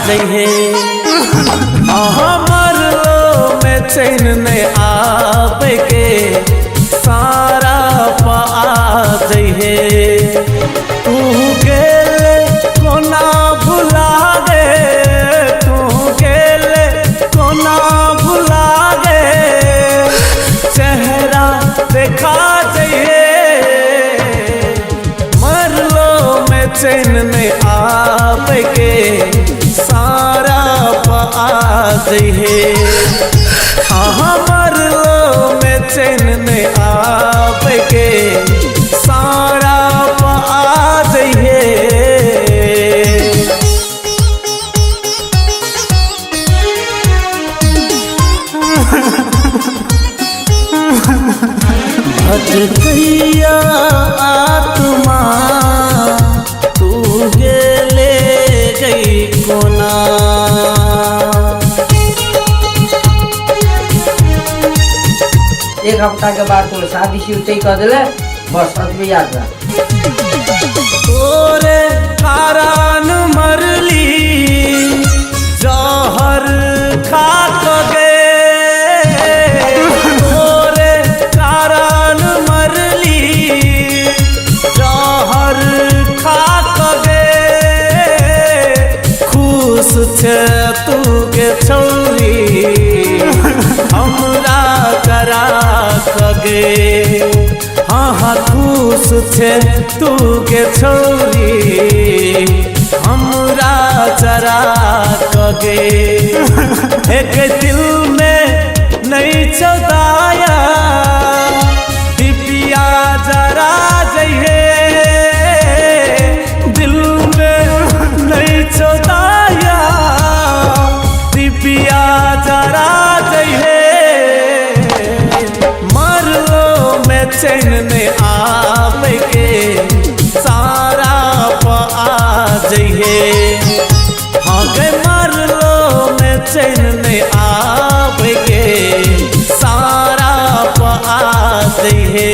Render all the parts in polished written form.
जइहे हमर में चैन नहीं आवे के सारा पा जइहे तू गेले कोना भुला गे तू गेले कोना भुला गे चेहरा देखा जइहे मरलो में चैन नहीं आवे के सारा पा जइहे मरलो में चैन नहीं आवे के सारा पा जइहे भटकैया आत्मा तू गेले गई कोना एक हफ्ता के बाद तो शादी शुरू कर दिले बस अब याद रहा तोरे कारण मरली जहर खा गे तोरे कारण मरली जहर खा गे खुश छे तू के छौरी हमरा करा गे हाँ खुश छे तू के छौरी हमरा चरा गे एक दिल में नहीं चौदाया दिपिया जरा जइहे दिल में नहीं चौदाया दिपिया जरा जइहे चैन नहीं आवे के सारा पा जइहे हाँ गे मरलो में चैन नहीं आवे के सारा पा जइहे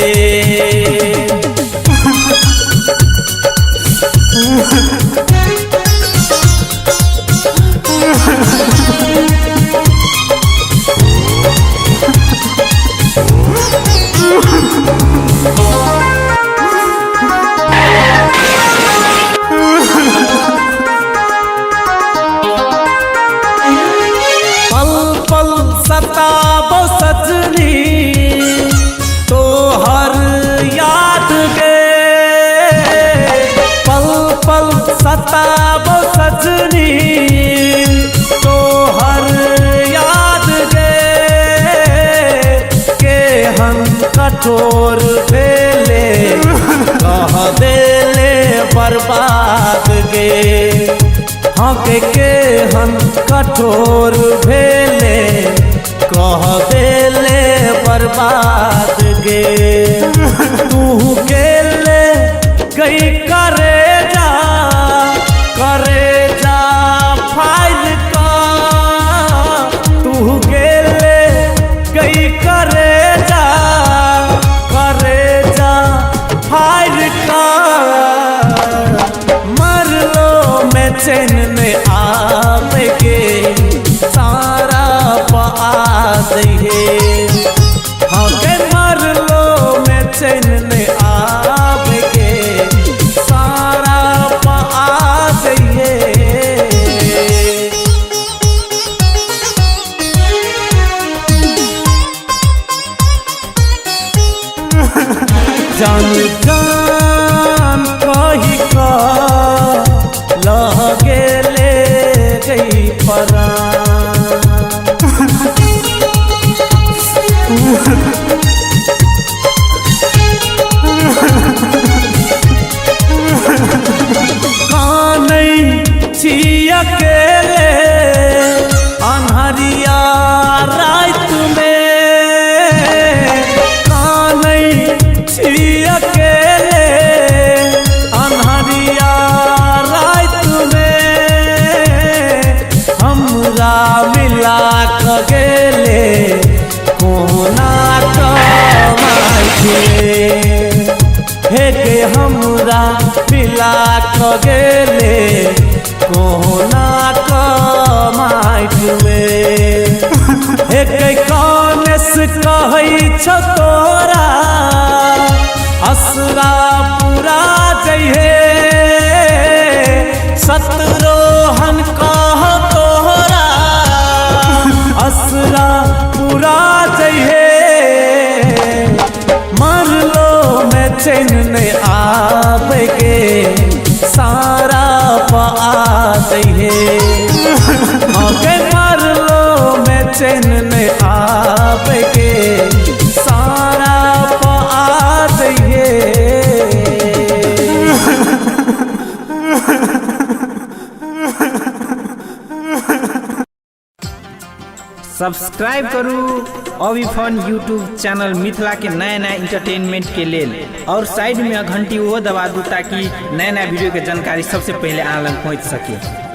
सताबो सजनी तो हर याद गे पल पल सताबो सजनी तो हर याद गे के हम कठोर भेले कह देले बर्बाद गे हाँ के हम कठोर भेले कह देले बर्बाद गे तू गेले गई करे जा फाइल का तू गेले गई करे जा फाइल का मरलो में चैन नहीं आवे के सारा पा जइहे हाँ गे मरलो में चैन नहीं आवे के सारा पा जइहे जान जान कही का लह गेले गई परान अकेले अन्हरिया रात में कानई छी अकेले अन्हरिया रात में हमरा मिला क गेले कोना कमाइले हे के हमरा मिला क गेले कोना कमाइट में एक कान से कहै छ तोरा असरा पूरा जइहे सतरोहन कह तोरा असरा पूरा जइहे मरलो में चैन नहीं आवे के सारा पा जइहे आगे मरलो में चैन नहीं आवे के सारा पा जइहे। सब्सक्राइब करू अभी फन यूट्यूब चैनल मिथिला के नया नया इंटरटेनमेंट के लेल और साइड में घंटी वो दबा दू ताकि नया नया वीडियो के जानकारी सबसे पहले आप तक पहुंच सके।